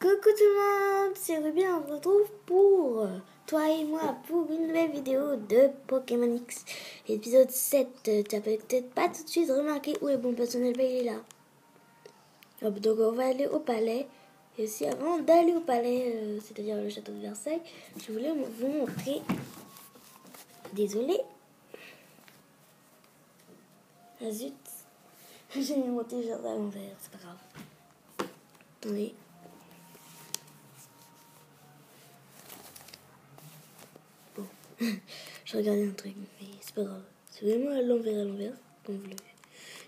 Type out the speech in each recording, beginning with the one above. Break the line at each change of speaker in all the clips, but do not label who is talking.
Coucou tout le monde, c'est Ruby, on se retrouve pour toi et moi pour une nouvelle vidéo de Pokémon X, épisode 7. T'as peut-être pas tout de suite remarqué où est mon personnage, il est là. Hop, donc on va aller au palais. Et aussi avant d'aller au palais, c'est-à-dire le château de Versailles, je voulais vous montrer. Désolée. Ah zut, j'ai mis mon t-shirt à l'envers, c'est pas grave. Attendez. Bon, je regardais un truc, mais c'est pas grave. C'est vraiment à l'envers, comme vous l'avez vu.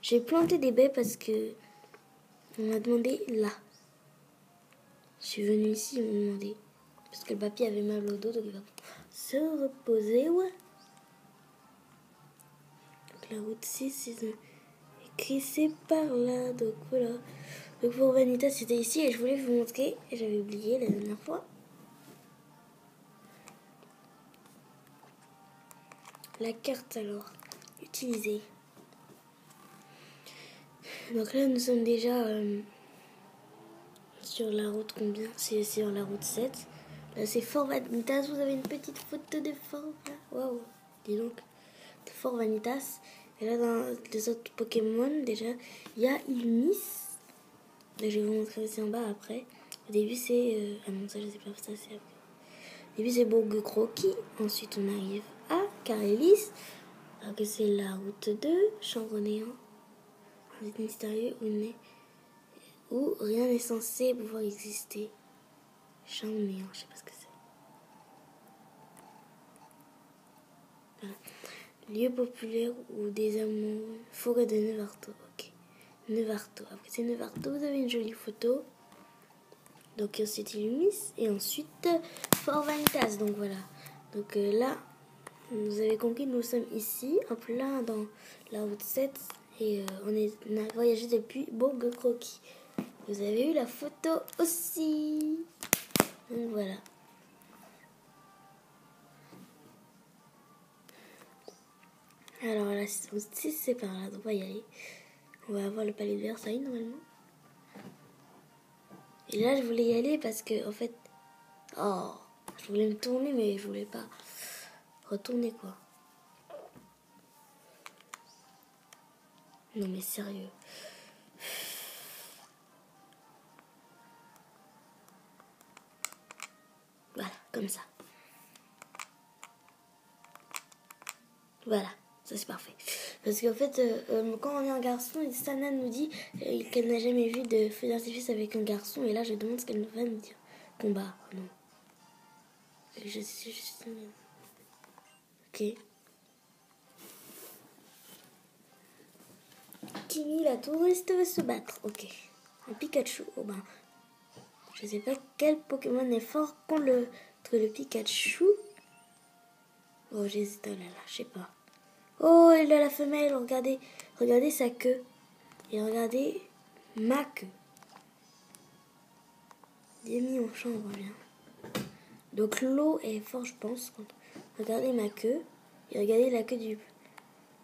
J'ai planté des baies parce que on m'a demandé là. Je suis venue ici, ils m'ont demandé. Parce que le papy avait mal au dos, donc il va se reposer, ouais. Donc la route 6, c'est écrit c'est par là, donc voilà. Donc pour Vanitas, c'était ici et je voulais vous montrer, et j'avais oublié la dernière fois. La carte alors, utilisée. Donc là, nous sommes déjà sur la route combien? C'est sur la route 7. Là, c'est Fort Vanitas. Vous avez une petite photo de Fort. Waouh! Dis donc. De Fort Vanitas. Et là, dans les autres Pokémon, déjà, il y a Illumis. Là, je vais vous montrer aussi en bas après. Au début, c'est. Ah non, ça, je sais pas, ça, c'est après. Au début, c'est Bourg-Croquis. Ensuite, on arrive à Carélis. Alors que c'est la route 2. Chambre-Néant. Un site mystérieux où rien n'est censé pouvoir exister. Chambre-Néant, je sais pas ce que c'est. Voilà. Lieu populaire ou des amours. Forêt de Nevarto. Ok. Nevarto. Après c'est Nevarto, vous avez une jolie photo. Donc c'est Illumis. Et ensuite Fort Vanitas. Donc voilà. Donc là, vous avez compris, nous sommes ici, en plein dans la route 7. Et on a voyagé depuis Bourg-Croquis. Vous avez eu la photo aussi. Donc voilà. Alors la saison 6, c'est par là, donc on va y aller. On va avoir le palais de Versailles normalement. Et là, je voulais y aller parce que, en fait, je voulais me tourner, mais je voulais pas retourner, quoi. Non, mais sérieux. Voilà, comme ça. Voilà, ça c'est parfait. Parce qu'en fait, quand on est un garçon, Sana nous dit qu'elle n'a jamais vu de feu d'artifice avec un garçon. Et là, je demande ce qu'elle va me dire. Combat, non. Je suis juste... Ok. Kimi, la touriste, veut se battre. Ok. Un Pikachu. Oh ben, je sais pas quel Pokémon est fort contre le Pikachu. Oh, j'hésite. Oh là là, je sais pas. Oh, il a la femelle. Regardez, regardez sa queue. Et regardez ma queue. Demi en chambre, bien. Donc l'eau est fort, je pense. Regardez ma queue. Et regardez la queue du...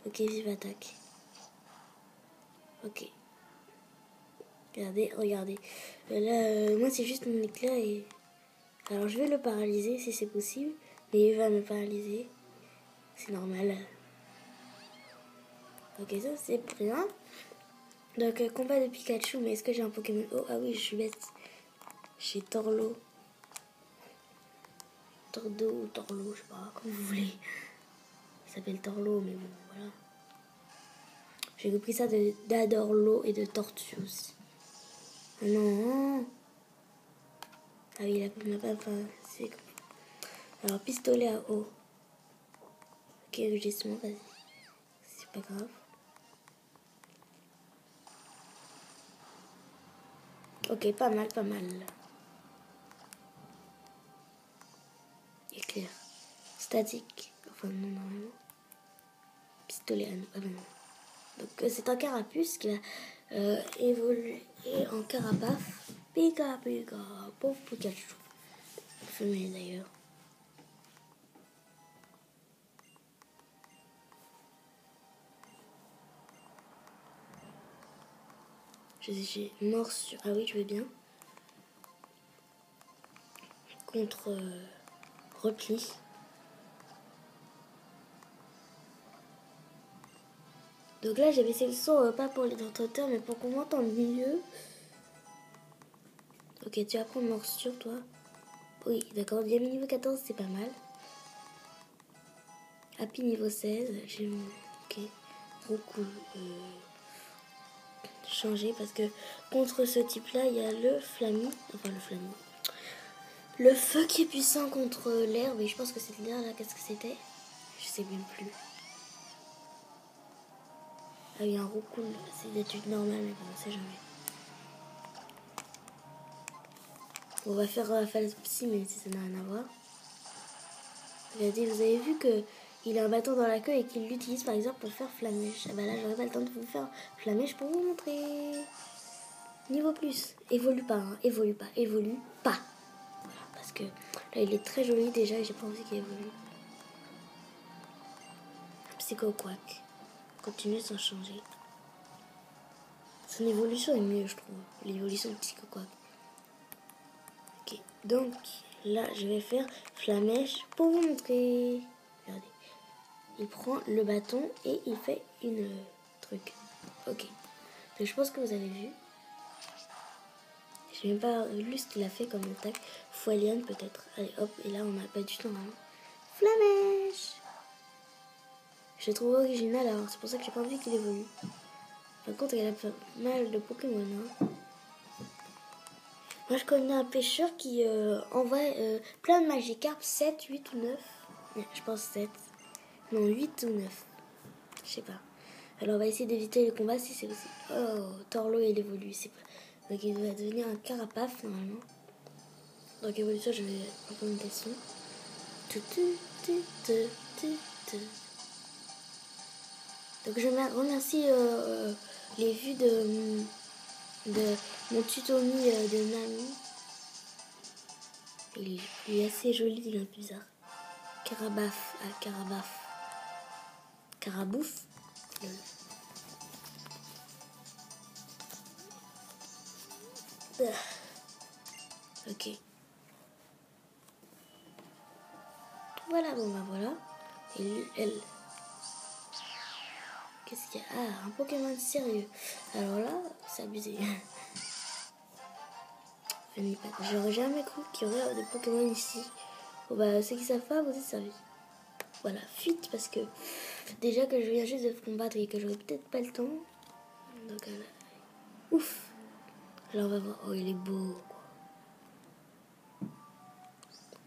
Ok, vive attaque. Ok. Regardez, regardez. Là, moi, c'est juste mon éclair et... Alors, je vais le paralyser si c'est possible. Mais il va me paralyser. C'est normal. Ok, ça, c'est bien. Donc, combat de Pikachu. Mais est-ce que j'ai un Pokémon? Oh, ah oui, je suis bête. J'ai Torlo. Tordo ou Torlo, je sais pas, comme vous voulez. Il s'appelle Torlo, mais bon, voilà. J'ai compris ça d'Adorlo et de Tortue aussi. Ah non. Ah oui, il m'a pas... C'est... Alors, pistolet à eau. Ok, rugissement, vas-y. C'est pas grave. Ok, pas mal, pas mal. Éclair. Statique. Enfin, non, normalement. Pistolet à eau. Ah non. Donc, c'est un carapuce qui va évoluer en carapace. Pika, pika. Pauvre Pikachu. Femelle d'ailleurs. J'ai morsure. Ah oui, je veux bien. contre repli. Donc là, j'ai baissé le son, pas pour les entreteurs, mais pour qu'on m'entende mieux. Ok, tu vas prendre morsure, toi. Oui, d'accord, Diamant niveau 14, c'est pas mal. Happy niveau 16, j'ai... Ok, trop cool. Changer, parce que contre ce type-là, il y a le Flammy. Enfin, le Flammy. Le feu qui est puissant contre l'herbe, et je pense que c'était l'air là, qu'est-ce que c'était? Je sais même plus. Ah oui, un roucoule, c'est d'études normales, mais bon, on sait jamais. On va faire phase psy, mais si ça n'a rien à voir. Regardez, vous avez vu que il a un bâton dans la queue et qu'il l'utilise par exemple pour faire flamèche. Ah bah là, j'aurais pas le temps de vous faire flamèche pour vous montrer. Niveau plus, évolue pas, hein. Évolue pas, évolue pas. Voilà, parce que là, il est très joli déjà et j'ai pas envie qu'il évolue. Psycho Quack. Continue sans changer. Son évolution est mieux, je trouve. L'évolution de Psycho Quack. Ok, donc là, je vais faire flamèche pour vous montrer. Regardez. Il prend le bâton et il fait une truc. Ok. Donc je pense que vous avez vu. Je n'ai même pas lu ce qu'il a fait comme attaque. Foiliane peut-être. Allez hop. Et là on n'a pas du tout normalement. Flamèche. Je le trouve original alors c'est pour ça que j'ai pas envie qu'il évolue. Par contre il a pas mal de Pokémon. Hein. Moi je connais un pêcheur qui envoie plein de Magikarp. 7, 8 ou 9. Je pense 7. Non 8 ou 9. Je sais pas. Alors on va essayer d'éviter les combats si c'est possible. Oh, Torlo il évolue. Donc il va devenir un Carapace normalement. Donc évolution je vais implémentation. Donc je remercie les vues de mon tutomi de Nami. Il est assez joli, il est un peu bizarre. Carabaf, Carabaf. Carabouf. Ok. Voilà, bon bah voilà. Et elle. Qu'est-ce qu'il y a? Ah, un Pokémon sérieux. Alors là, c'est abusé. J'aurais jamais cru qu'il y aurait des Pokémon ici. Bon bah, ceux qui savent pas, vous êtes servis. Voilà, fuite parce que déjà que je viens juste de combattre et que j'aurais peut-être pas le temps. Donc, ouf. Alors on va voir. Oh, il est beau, quoi.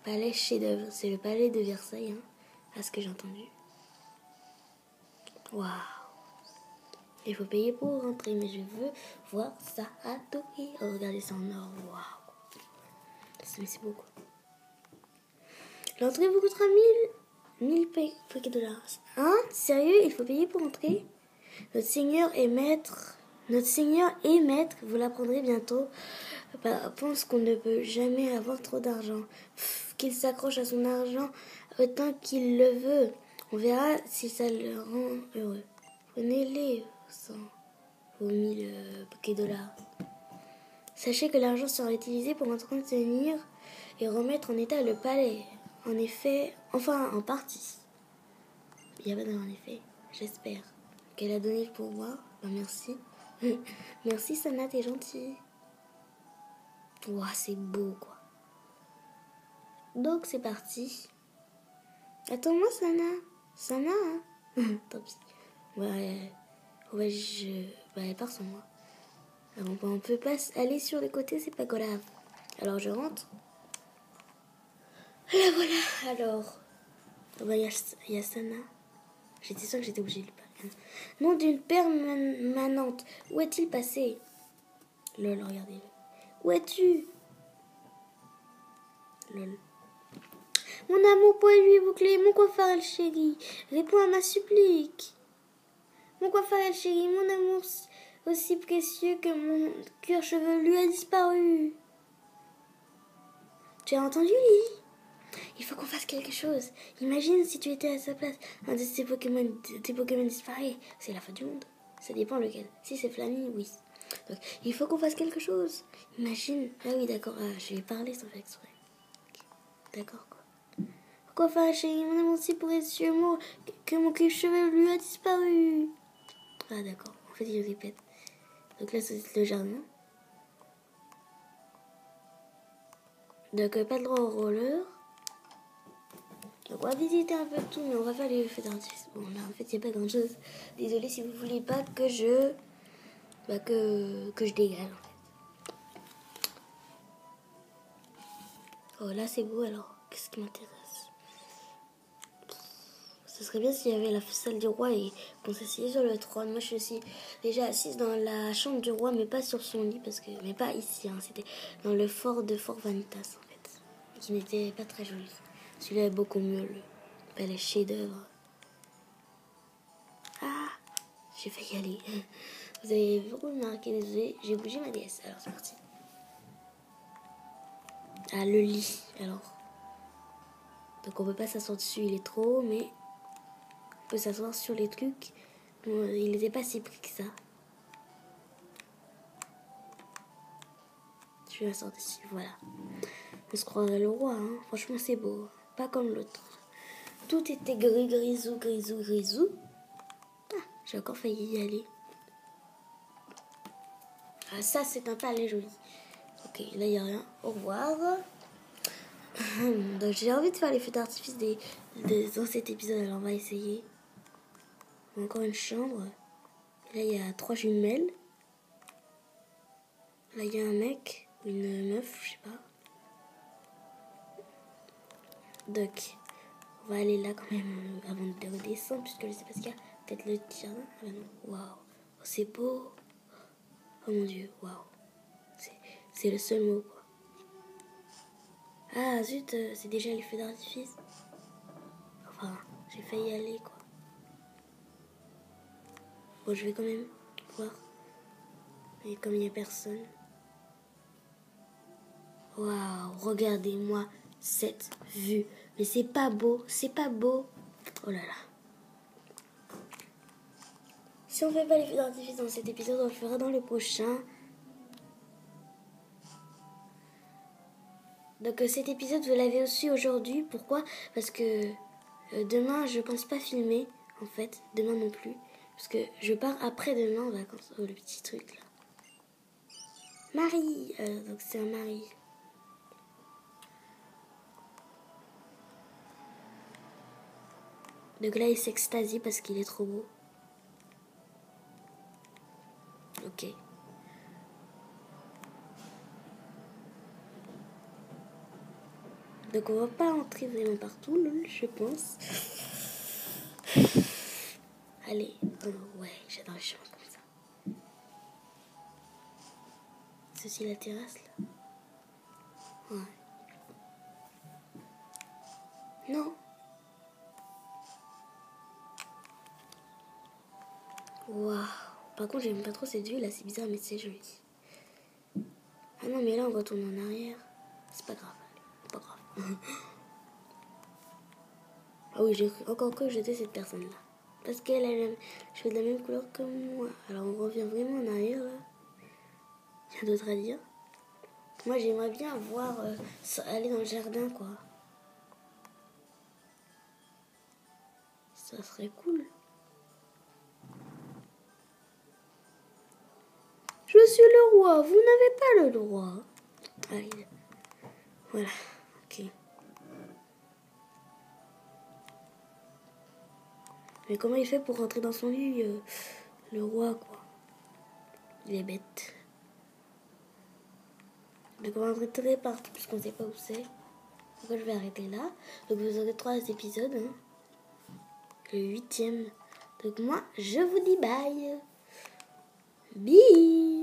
Palais chef-d'œuvre. C'est le palais de Versailles, hein, à ce que j'ai entendu. Waouh. Il faut payer pour rentrer, mais je veux voir ça à Tokyo. Oh, regardez ça en or. Waouh. C'est beau, quoi. L'entrée vous coûtera 1000 $. Hein? Sérieux? Il faut payer pour entrer? Notre Seigneur et Maître, vous l'apprendrez bientôt, pense qu'on ne peut jamais avoir trop d'argent. Qu'il s'accroche à son argent autant qu'il le veut. On verra si ça le rend heureux. Prenez-les vos 1000 $. Sachez que l'argent sera utilisé pour entretenir et remettre en état le palais. En effet, enfin en partie. Il y a pas en effet, j'espère. Qu'elle a donné le pouvoir. Ben, merci. Merci Sana, t'es gentille. Ouah, c'est beau quoi. Donc c'est parti. Attends-moi Sana. Sana hein. Tant pis. Ouais, elle part sans moi. Alors, on peut pas aller sur les côtés, c'est pas grave. Alors je rentre. Là voilà. Alors, il y a Sana. J'étais sûre que j'étais obligée de le parler. Nom d'une permanente. Où est-il passé? Lol, regardez-le. Où es-tu? Lol. Mon amour poilu bouclé, mon coiffeur El Chéri, réponds à ma supplique. Mon coiffeur El Chéri, mon amour aussi précieux que mon cuir chevelu a disparu. Tu as entendu, Lily? Il faut qu'on fasse quelque chose. Imagine si tu étais à sa place. Un de tes Pokémon disparaît. C'est la fin du monde. Ça dépend lequel. Si c'est Flammy, oui. Donc, il faut qu'on fasse quelque chose. Imagine. Ah oui, d'accord. Ah, je vais parler sans faire exprès. d'accord quoi. Pourquoi fâcher? Mon amour si précieux, que mon cuir chevelu a disparu. Ah d'accord, en fait il répète. Donc là c'est le jardin. Donc pas le droit au roller. Donc on va visiter un peu tout, mais on va faire les feux d'artifice. Bon là en fait il n'y a pas grand chose. Désolée si vous voulez pas que je... que je dégage en fait. Oh là c'est beau alors, qu'est-ce qui m'intéresse? Ce serait bien s'il y avait la salle du roi et qu'on s'asseyait sur le trône. Moi je suis déjà assise dans la chambre du roi mais pas sur son lit, parce que mais pas ici, hein. C'était dans le fort de Fort Vanitas en fait, qui n'était pas très joli. Celui-là est beaucoup mieux, le palais chef-d'œuvre. Ah, j'ai failli y aller. Vous avez remarqué, désolé, j'ai bougé ma déesse. Alors c'est parti. Ah, le lit alors. Donc on peut pas s'asseoir dessus, il est trop haut, mais on peut s'asseoir sur les trucs. Il n'était pas si pris que ça. Je vais m'asseoir dessus, voilà. On se croirait le roi, hein. Franchement c'est beau. Pas comme l'autre. Tout était gris, grisou, grisou, grisou. Ah, j'ai encore failli y aller. Ah, ça c'est un palais joli. Ok, là il n'y a rien. Au revoir. Donc j'ai envie de faire les feux d'artifice dans cet épisode, alors on va essayer. Encore une chambre. Là il y a 3 jumelles. Là il y a un mec, une meuf, je sais pas. Donc on va aller là quand même avant de redescendre, puisque je sais pas ce qu'il y a. Peut-être le jardin. Ah ben non. Waouh, oh, c'est beau. Oh mon dieu, waouh. C'est le seul mot quoi. Ah zut, c'est déjà les feux d'artifice. Enfin, j'ai failli y aller quoi. Bon, je vais quand même voir. Et comme il n'y a personne. Waouh, regardez-moi cette vue. Mais c'est pas beau, c'est pas beau. Oh là là. Si on fait pas les feux d'artifice dans cet épisode, on le fera dans le prochain. Donc cet épisode, vous l'avez aussi aujourd'hui. Pourquoi? Parce que demain, je pense pas filmer, en fait. Demain non plus. Parce que je pars après-demain en vacances. Oh, le petit truc là. Marie. Donc c'est un mari. Donc là, il s'extasie parce qu'il est trop beau. Ok. Donc on va pas entrer vraiment partout, je pense. Allez. Oh, ouais, j'adore les chemins comme ça. C'est aussi la terrasse là. Ouais. Non. Waouh. Par contre, j'aime pas trop cette vue là, c'est bizarre, mais c'est joli. Ah non, mais là, on retourne en arrière. C'est pas grave, c'est pas grave. Ah oui, j'ai encore cru que j'étais cette personne-là. Parce qu'elle a les cheveux de la même couleur que moi. Alors, on revient vraiment en arrière là. Il y a d'autres à dire. Moi, j'aimerais bien voir aller dans le jardin, quoi. Ça serait cool. Je suis le roi, vous n'avez pas le droit. Allez. Voilà, ok. Mais comment il fait pour rentrer dans son lit, le roi, quoi? Il est bête. Donc on va rentrer très partout puisqu'on ne sait pas où c'est. Donc je vais arrêter là. Donc vous aurez 3 épisodes. Hein. Le 8e. Donc moi, je vous dis bye. Bye.